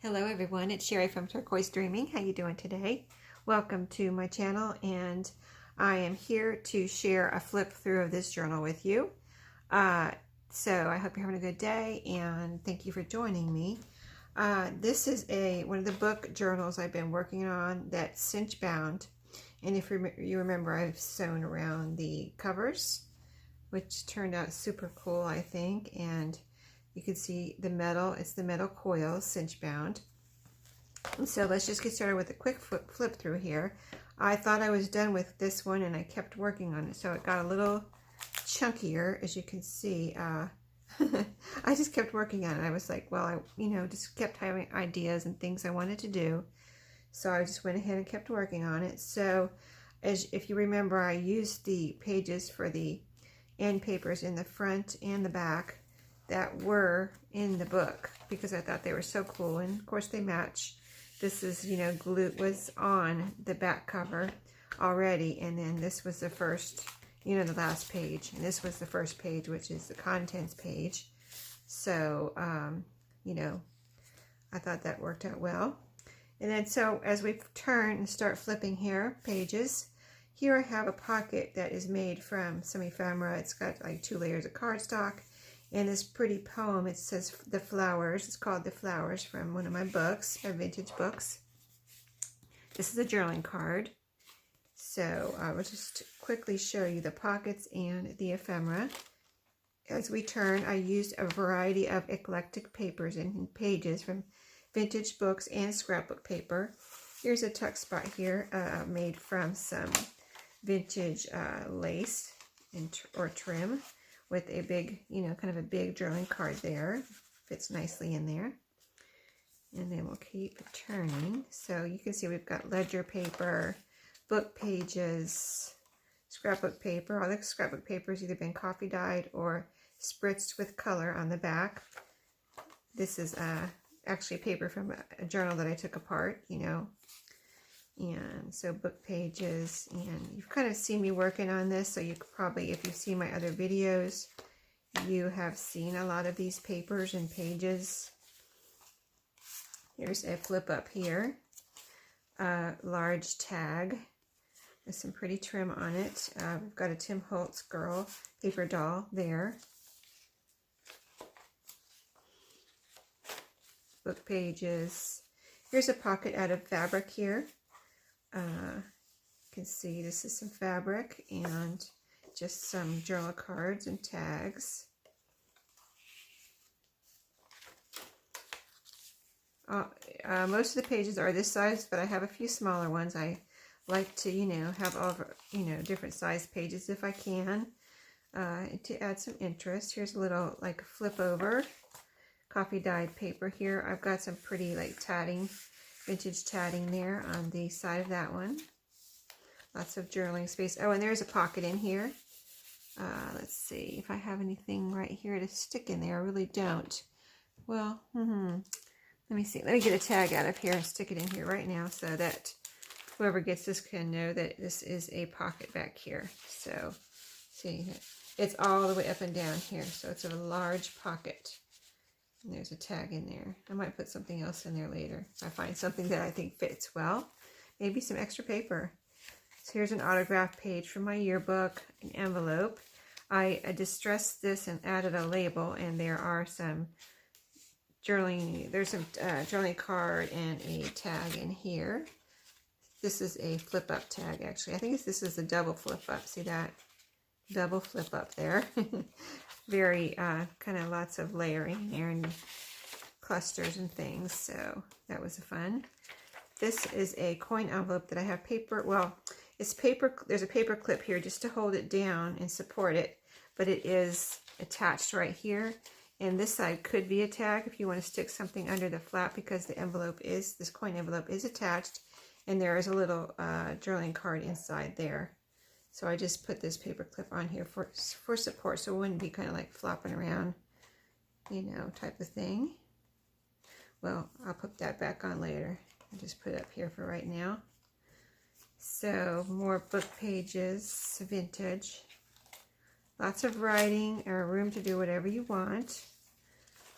Hello everyone, it's Sherry from Turquoise Dreaming. How you doing today? Welcome to my channel, and I am here to share a flip through of this journal with you. So I hope you're having a good day, and thank you for joining me. This is one of the book journals I've been working on that's cinch bound, and if you remember, I've sewn around the covers, which turned out super cool, I think. And you can see the metal, it's the metal coil, cinch bound. And so let's just get started with a quick flip through here. I thought I was done with this one, and I kept working on it, so it got a little chunkier, as you can see. I just kept working on it. I was like, well, I just kept having ideas and things I wanted to do, so I just went ahead and kept working on it. So if you remember, I used the pages for the end papers in the front and the back that were in the book because I thought they were so cool, and of course they match. This is, glue was on the back cover already, and then this was the first, the last page, and this was the first page, which is the contents page. So, I thought that worked out well. And then so as we turn and start flipping here, pages, here I have a pocket that is made from some ephemera. It's got like 2 layers of cardstock. And this pretty poem, it says The Flowers. It's called The Flowers from one of my books, my vintage books. This is a journaling card. So I will just quickly show you the pockets and the ephemera. As we turn, I used a variety of eclectic papers and pages from vintage books and scrapbook paper. Here's a tuck spot here made from some vintage lace or trim, with a big, kind of a big journaling card there. Fits nicely in there. And then we'll keep turning. So you can see we've got ledger paper, book pages, scrapbook paper. All the scrapbook paper has either been coffee dyed or spritzed with color on the back. This is actually paper from a journal that I took apart, And so book pages, and you've kind of seen me working on this, so you could probably, if you've seen my other videos, you have seen a lot of these papers and pages. Here's a flip up here, a large tag with some pretty trim on it. We've got a Tim Holtz girl paper doll there. Book pages. Here's a pocket out of fabric here. You can see this is some fabric and just some journal cards and tags. Most of the pages are this size, but I have a few smaller ones. I like to, have all, different size pages if I can, to add some interest. Here's a little, like, flip over coffee dyed paper here. I've got some pretty, like, tatting, vintage tatting there on the side of that one. Lots of journaling space. Oh, and there's a pocket in here. Let's see if I have anything right here to stick in there. I really don't. Well, let me see. Let me get a tag out of here and stick it in here right now so that whoever gets this can know that this is a pocket back here. So, see, it's all the way up and down here. So it's a large pocket. And there's a tag in there. I might put something else in there later if I find something that I think fits well. Maybe some extra paper. So here's an autograph page from my yearbook, an envelope. I distressed this and added a label, and there are some journaling, there's some journaling card and a tag in here. This is a flip up tag, actually. I think this is a double flip up. See that? Double flip up there. Very kind of lots of layering there and clusters and things, so that was fun. This is a coin envelope that I have paper, well, it's paper, there's a paper clip here just to hold it down and support it, but it is attached right here, and this side could be a tag if you want to stick something under the flap, because the envelope is, this coin envelope is attached, and there is a little journaling card inside there. So I just put this paper clip on here for support, so it wouldn't be kind of like flopping around, type of thing. Well, I'll put that back on later. I'll just put it up here for right now. So more book pages, vintage. Lots of writing, or room to do whatever you want.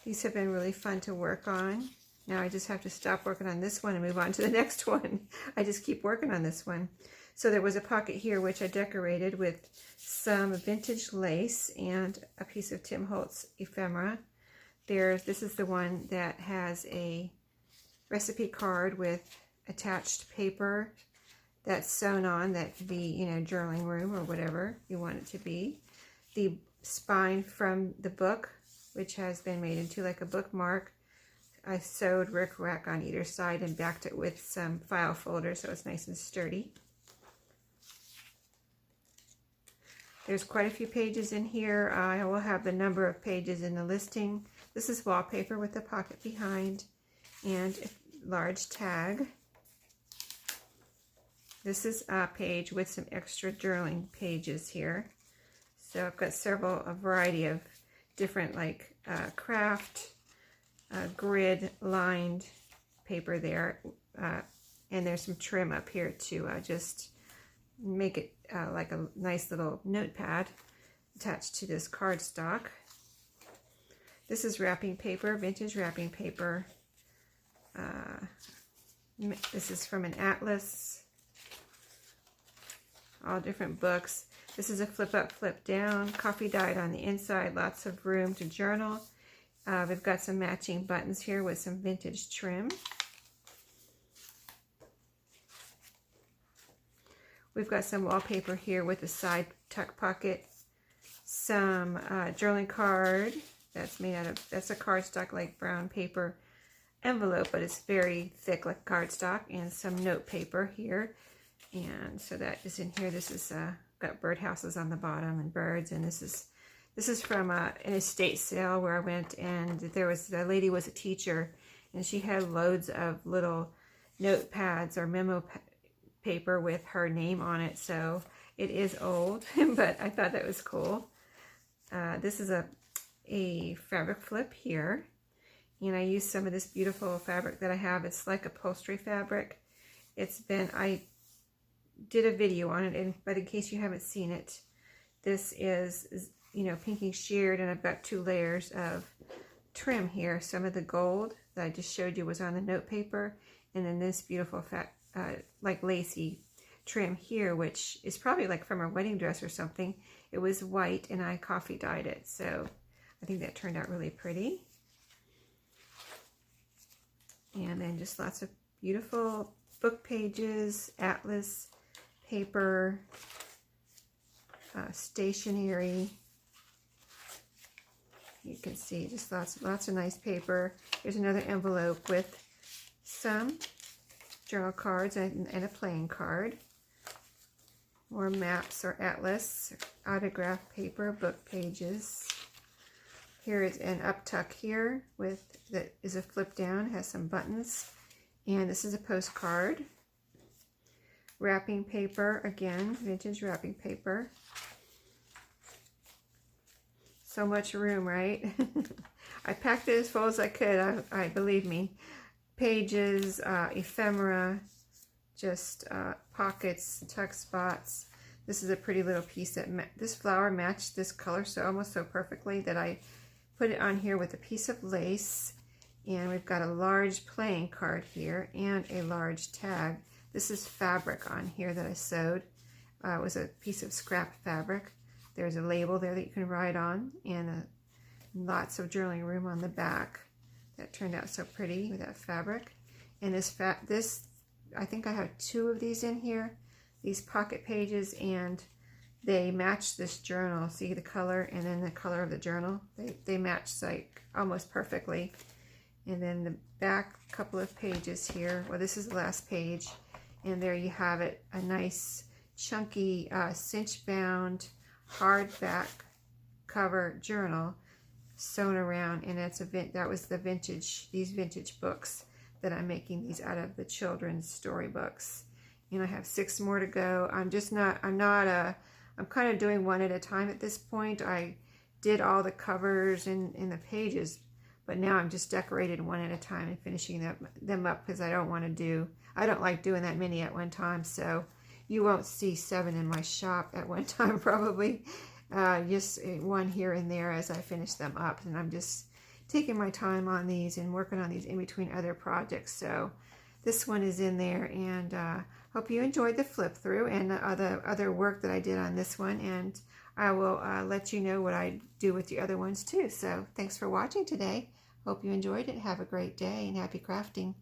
These have been really fun to work on. Now I just have to stop working on this one and move on to the next one. I just keep working on this one. So there was a pocket here which I decorated with some vintage lace and a piece of Tim Holtz ephemera. This is the one that has a recipe card with attached paper that's sewn on. That could be, you know, journaling room or whatever you want it to be. The spine from the book, which has been made into like a bookmark. I sewed rickrack on either side and backed it with some file folders so it's nice and sturdy. There's quite a few pages in here. I will have the number of pages in the listing. This is wallpaper with a pocket behind and a large tag. This is a page with some extra journaling pages here. So I've got a variety of different like craft, grid lined paper there. And there's some trim up here to just make it like a nice little notepad attached to this cardstock. This is wrapping paper, vintage wrapping paper. This is from an atlas. All different books. This is a flip up, flip down. Coffee dyed on the inside. Lots of room to journal. We've got some matching buttons here with some vintage trim. We've got some wallpaper here with a side tuck pocket. Some journaling card. That's made out of, that's a cardstock like brown paper envelope, but it's very thick like cardstock, and some note paper here. And so that is in here. This is got birdhouses on the bottom and birds, and this is from an estate sale where I went, and the lady was a teacher, and she had loads of little notepads or memo paper with her name on it. So it is old, but I thought that was cool. This is a fabric flip here, and I used some of this beautiful fabric that I have. It's like upholstery fabric. I did a video on it, but in case you haven't seen it, this is you know, pinky sheared, and I've got 2 layers of trim here. Some of the gold that I just showed you was on the note paper, and then this beautiful like lacy trim here, which is probably like from a wedding dress or something. It was white, and I coffee dyed it, so I think that turned out really pretty. And then just lots of beautiful book pages, atlas paper, stationery. You can see just lots of nice paper. Here's another envelope with some journal cards and a playing card. More maps or atlas, autograph paper, book pages. Here is an up tuck here that is a flip down, has some buttons. And this is a postcard. Wrapping paper, again, vintage wrapping paper. So much room, right? I packed it as full as I could, I believe me. Pages, ephemera, just pockets, tuck spots. This is a pretty little piece that this flower matched this color almost so perfectly that I put it on here with a piece of lace. And we've got a large playing card here and a large tag. This is fabric on here that I sewed. It was a piece of scrap fabric. There's a label there that you can write on, and lots of journaling room on the back. That turned out so pretty with that fabric. And this I think I have 2 of these in here, these pocket pages, and they match this journal. See the color and then the color of the journal? They match like almost perfectly. And then the back couple of pages here. Well, this is the last page. And there you have it, a nice chunky cinch bound hardback cover journal sewn around, and that was these vintage books that I'm making these out of, the children's storybooks. And I have 6 more to go. I'm kind of doing one at a time at this point. I did all the covers and the pages, but now I'm just decorating one at a time and finishing them up, because I don't like doing that many at one time. So you won't see 7 in my shop at one time, probably. Just one here and there as I finish them up. And I'm just taking my time on these and working on these in between other projects. So this one is in there, and hope you enjoyed the flip through and the other work that I did on this one, and I will let you know what I do with the other ones too. So thanks for watching today. Hope you enjoyed it. Have a great day and happy crafting.